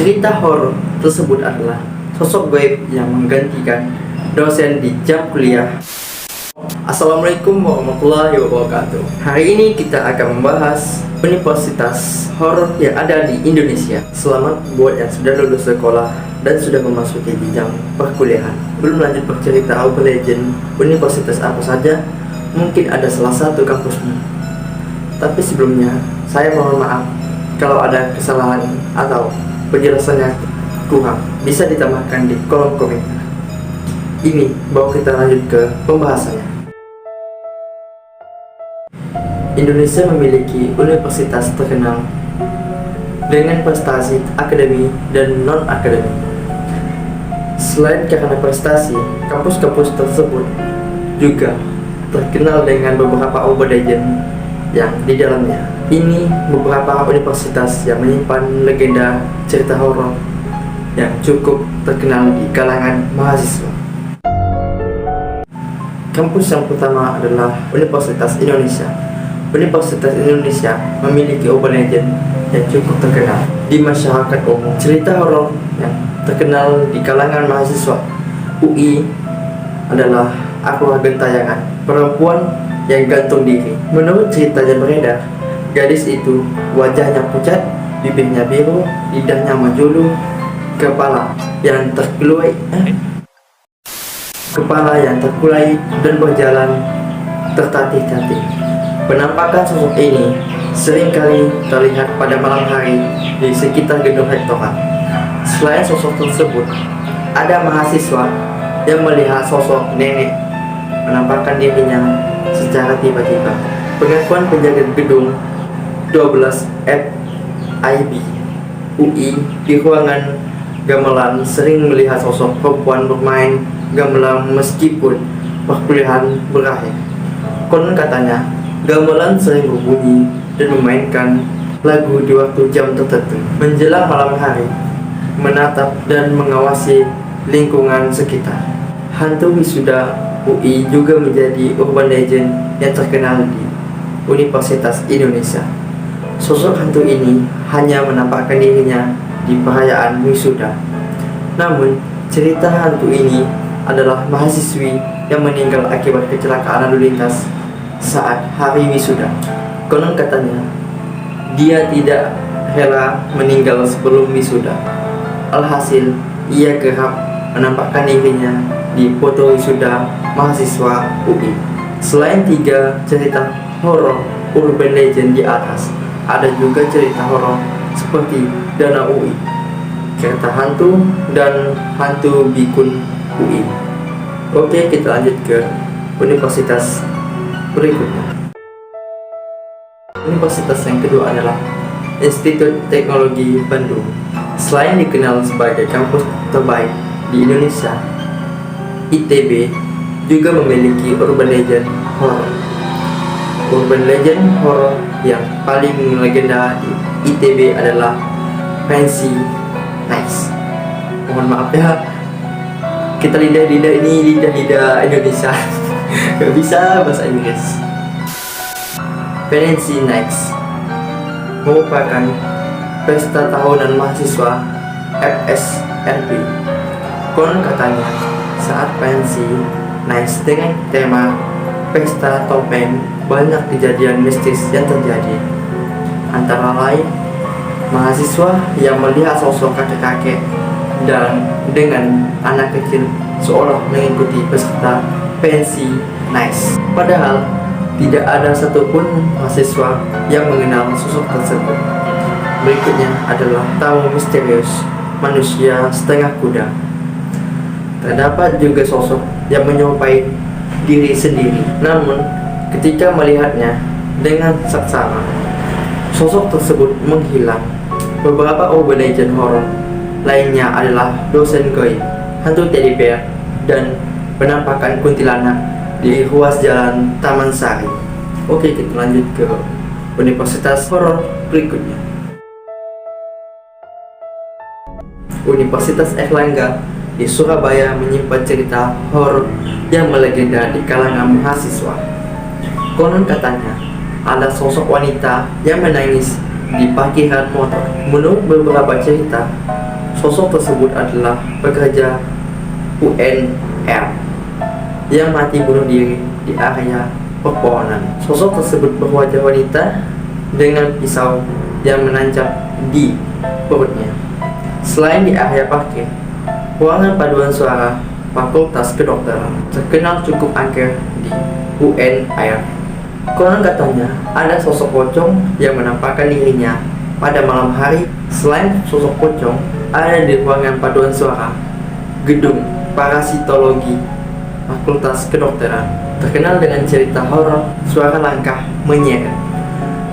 Cerita horor tersebut adalah sosok gaib yang menggantikan dosen di jam kuliah. Assalamualaikum warahmatullahi wabarakatuh. Hari ini kita akan membahas universitas horor yang ada di Indonesia. Selamat buat yang sudah lulus sekolah dan sudah memasuki jenjang perkuliahan. Belum lanjut bercerita urban legend universitas apa saja, mungkin ada salah satu kampusnya. Tapi sebelumnya, saya mohon maaf kalau ada kesalahan atau penjelasannya kurang, bisa ditambahkan di kolom komentar. Ini bawa kita lanjut ke pembahasannya. Indonesia memiliki universitas terkenal dengan prestasi akademi dan non-akademi. Selain karena prestasi, kampus-kampus tersebut juga terkenal dengan beberapa urban legend yang di dalamnya. Ini beberapa universitas yang menyimpan legenda cerita horor yang cukup terkenal di kalangan mahasiswa. Kampus yang pertama adalah Universitas Indonesia. Universitas Indonesia memiliki urban legend yang cukup terkenal di masyarakat umum. Cerita horor yang terkenal di kalangan mahasiswa UI adalah arwah gentayangan, perempuan yang gantung diri. Menurut cerita yang beredar, gadis itu wajahnya pucat, bibirnya biru, lidahnya menjulur, kepala yang terkulai dan berjalan tertatih-tatih. Penampakan sosok ini seringkali terlihat pada malam hari di sekitar gedung rektorat. Selain sosok tersebut, ada mahasiswa yang melihat sosok nenek menampakkan dirinya secara tiba-tiba. Pengakuan penjaga gedung 12 FIB UI di ruangan gamelan sering melihat sosok perempuan bermain gamelan meskipun perkuliahan berakhir. Konon katanya, gamelan sering berbunyi dan memainkan lagu di waktu jam tertentu. Menjelang malam hari, menatap dan mengawasi lingkungan sekitar. Hantu wisuda UI juga menjadi urban legend yang terkenal di Universitas Indonesia. Sosok hantu ini hanya menampakkan dirinya di perayaan wisuda. Namun, cerita hantu ini adalah mahasiswi yang meninggal akibat kecelakaan lalu lintas saat hari wisuda. Konon katanya, dia tidak rela meninggal sebelum wisuda. Alhasil, ia kerap menampakkan dirinya di foto wisuda mahasiswa UI. Selain 3 cerita horor urban legend di atas, ada juga cerita horor seperti Danau UI, kereta hantu, dan hantu bikun UI. Oke, kita lanjut ke universitas berikutnya. Universitas yang kedua adalah Institut Teknologi Bandung. Selain dikenal sebagai kampus terbaik di Indonesia, ITB juga memiliki urban legend horor. Urban legend horor yang paling legenda di ITB adalah Fancy Nights. Mohon maaf ya, kita lidah-lidah ini lidah-lidah Indonesia gak bisa bahasa Inggris. Fancy Nights merupakan pesta tahunan mahasiswa FSRP. Konon katanya, saat Fancy Nights dengan tema pesta topeng, banyak kejadian mistis yang terjadi. Antara lain, mahasiswa yang melihat sosok kakek-kakek dan dengan anak kecil seolah mengikuti peserta Fancy Nights. Padahal tidak ada satupun mahasiswa yang mengenal sosok tersebut. Berikutnya adalah tamu misterius manusia setengah kuda. Terdapat juga sosok yang menyerupai diri sendiri, namun ketika melihatnya dengan saksama, sosok tersebut menghilang. Beberapa urban legend horor lainnya adalah dosen gaib, hantu teddy bear, dan penampakan kuntilanak di ruas jalan Taman Sari. Oke, kita lanjut ke universitas horor berikutnya. Universitas Airlangga di Surabaya menyimpan cerita horor yang melegenda di kalangan mahasiswa. Konon katanya, ada sosok wanita yang menangis di parkiran motor. Menurut beberapa cerita, Sosok tersebut adalah pekerja UNR yang mati bunuh diri di area pepohonan. Sosok tersebut berwajah wanita dengan pisau yang menancap di perutnya. Selain di area parkir, ruangan paduan suara Fakultas Kedokteran terkenal cukup angker di UNR. Konon katanya ada sosok pocong yang menampakkan dirinya pada malam hari. Selain sosok pocong, ada di ruangan paduan suara gedung parasitologi Fakultas Kedokteran terkenal dengan cerita horor suara langkah menyeret.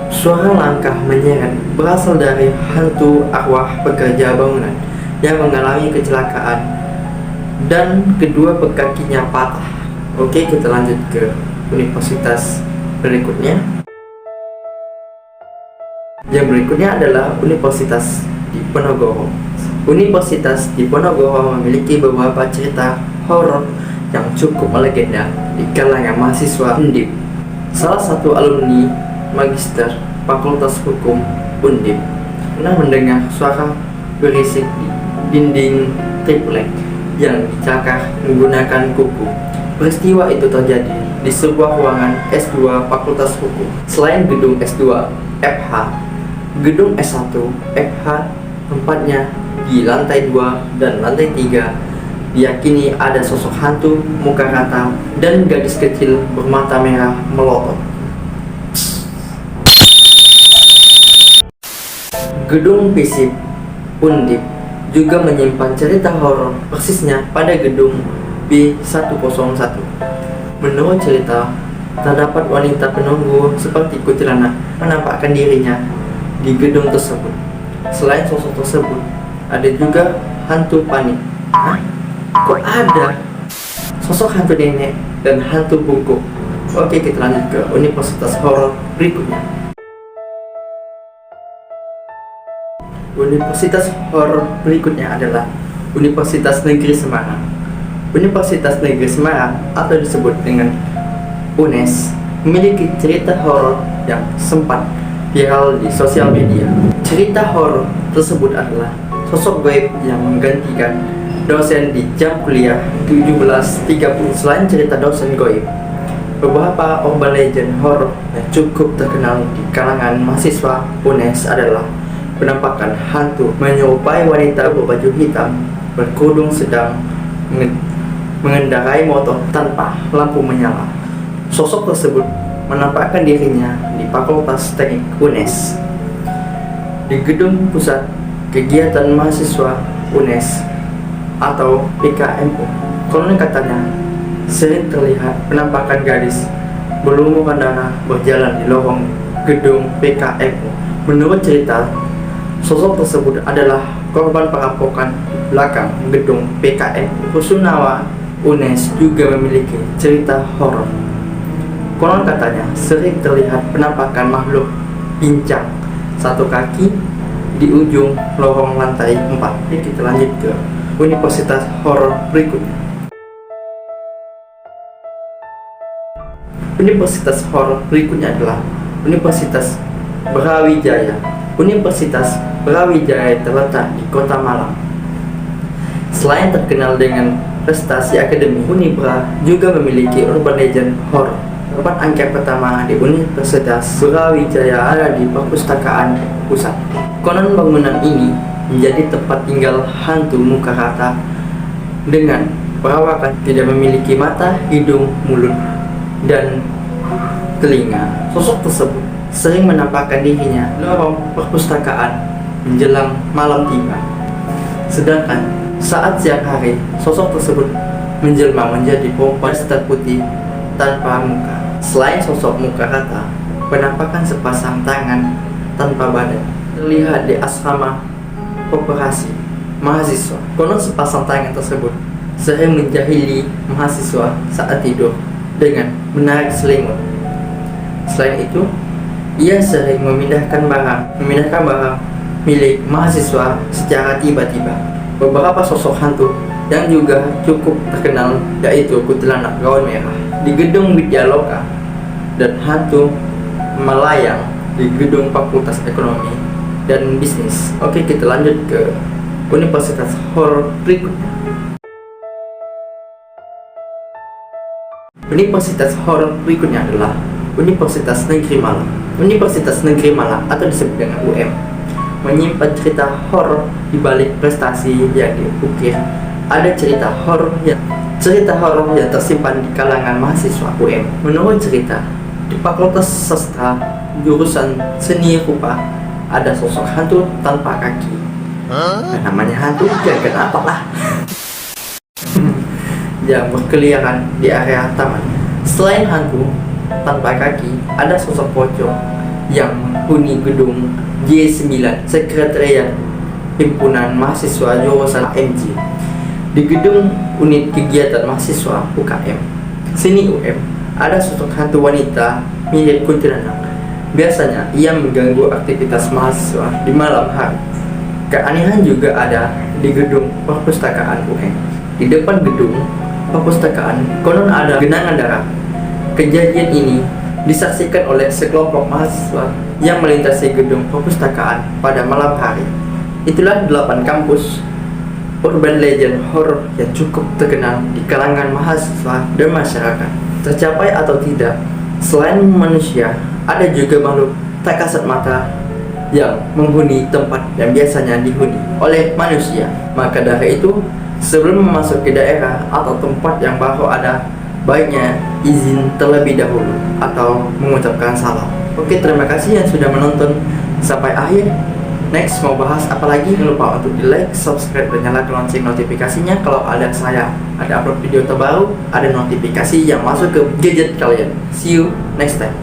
Suara langkah menyeret berasal dari hantu arwah pekerja bangunan yang mengalami kecelakaan dan kedua kakinya patah. Oke, kita lanjut ke universitas berikutnya. Yang berikutnya adalah Universitas Diponegoro. Universitas Diponegoro memiliki beberapa cerita horor yang cukup melegenda di kalangan mahasiswa Undip. Salah satu alumni Magister Fakultas Hukum Undip pernah mendengar suara berisik di dinding triplek yang dicakar menggunakan kuku. Peristiwa itu terjadi di sebuah ruangan S2 Fakultas Hukum. Selain gedung S2 FH, gedung S1 FH tempatnya di lantai 2 dan lantai 3 diyakini ada sosok hantu muka rata dan gadis kecil bermata merah melotot. Gedung FISIP Undip juga menyimpan cerita horor persisnya pada gedung B101. Menurut cerita, terdapat wanita penunggu seperti kuntilanak menampakkan dirinya di gedung tersebut. Selain sosok tersebut, ada juga hantu panik. Hah? Kok ada sosok hantu nenek dan hantu bungkuk? Oke, kita lanjut ke universitas horor berikutnya. Universitas horor berikutnya adalah Universitas Negeri Semarang. Universitas Negeri Semarang atau disebut dengan UNES memiliki cerita horor yang sempat viral di sosial media. Cerita horor tersebut adalah sosok gaib yang menggantikan dosen di jam kuliah 17.30. Selain cerita dosen gaib, beberapa urban legend horor yang cukup terkenal di kalangan mahasiswa UNES adalah penampakan hantu menyerupai wanita berbaju hitam berkerudung sedang mengendarai motor tanpa lampu menyala. Sosok tersebut menampakkan dirinya di Fakultas Teknik UNES, di gedung pusat kegiatan mahasiswa UNES atau PKMU. Konon katanya sering terlihat penampakan gadis berlumuran darah berjalan di lorong gedung PKMU. Menurut cerita, sosok tersebut adalah korban perampokan di belakang gedung PKMU. Rusunawa UNES juga memiliki cerita horor. Konon katanya sering terlihat penampakan makhluk pincang satu kaki di ujung lorong lantai 4. Jadi kita lanjut ke universitas horor berikutnya. Universitas horor berikutnya adalah Universitas Brawijaya. Universitas Brawijaya terletak di Kota Malang. Selain terkenal dengan prestasi akademik, Unibra juga memiliki urban legend horror. Tempat angker pertama di Universitas Brawijaya ada di Perpustakaan Pusat. Konon bangunan ini menjadi tempat tinggal hantu muka rata dengan perawakan tidak memiliki mata, hidung, mulut, dan telinga. Sosok tersebut sering menampakkan dirinya di lorong perpustakaan menjelang malam tiba. Sedangkan saat siang hari, sosok tersebut menjelma menjadi perempuan setat putih tanpa muka. Selain sosok muka rata, penampakan sepasang tangan tanpa badan terlihat di asrama koperasi mahasiswa. Konon sepasang tangan tersebut sering menjahili mahasiswa saat tidur dengan menarik selimut. Selain itu, ia sering memindahkan barang milik mahasiswa secara tiba-tiba. Beberapa sosok hantu yang juga cukup terkenal yaitu kuntilanak gaun merah di gedung Widyaloka dan hantu melayang di gedung Fakultas Ekonomi dan Bisnis. Oke, kita lanjut ke universitas horor berikutnya. Universitas horor berikutnya adalah Universitas Negeri Malang. Universitas Negeri Malang atau disebut dengan UM menyimpan cerita horor di balik prestasi yang diukir. Ada cerita horor yang tersimpan di kalangan mahasiswa UM. Menurut cerita, di Fakultas Sastra jurusan Seni Rupa ada sosok hantu tanpa kaki. Namanya hantu, ya kenapa lah? Yang berkeliaran di area taman. Selain hantu tanpa kaki, ada sosok pocong yang menghuni gedung J9 Sekretariat Himpunan Mahasiswa Jurusan AMJ. Di gedung unit kegiatan mahasiswa UKM Seni UM ada sosok hantu wanita mirip kuntilanak. Biasanya ia mengganggu aktivitas mahasiswa di malam hari. Keanehan juga ada di gedung perpustakaan UM. Di depan gedung perpustakaan konon ada genangan darah. Kejadian ini disaksikan oleh sekelompok mahasiswa yang melintasi gedung perpustakaan pada malam hari. Itulah 8 kampus urban legend horror yang cukup terkenal di kalangan mahasiswa dan masyarakat. Tercapai atau tidak, selain manusia, ada juga makhluk tak kasat mata yang menghuni tempat yang biasanya dihuni oleh manusia. Maka dari itu, sebelum memasuki daerah atau tempat yang baru ada, baiknya izin terlebih dahulu atau mengucapkan salam. Oke, terima kasih yang sudah menonton sampai akhir. Next mau bahas apa lagi? Jangan lupa untuk di like, subscribe, dan nyalakan lonceng notifikasinya. Kalau ada upload video terbaru, ada notifikasi yang masuk ke gadget kalian. See you next time.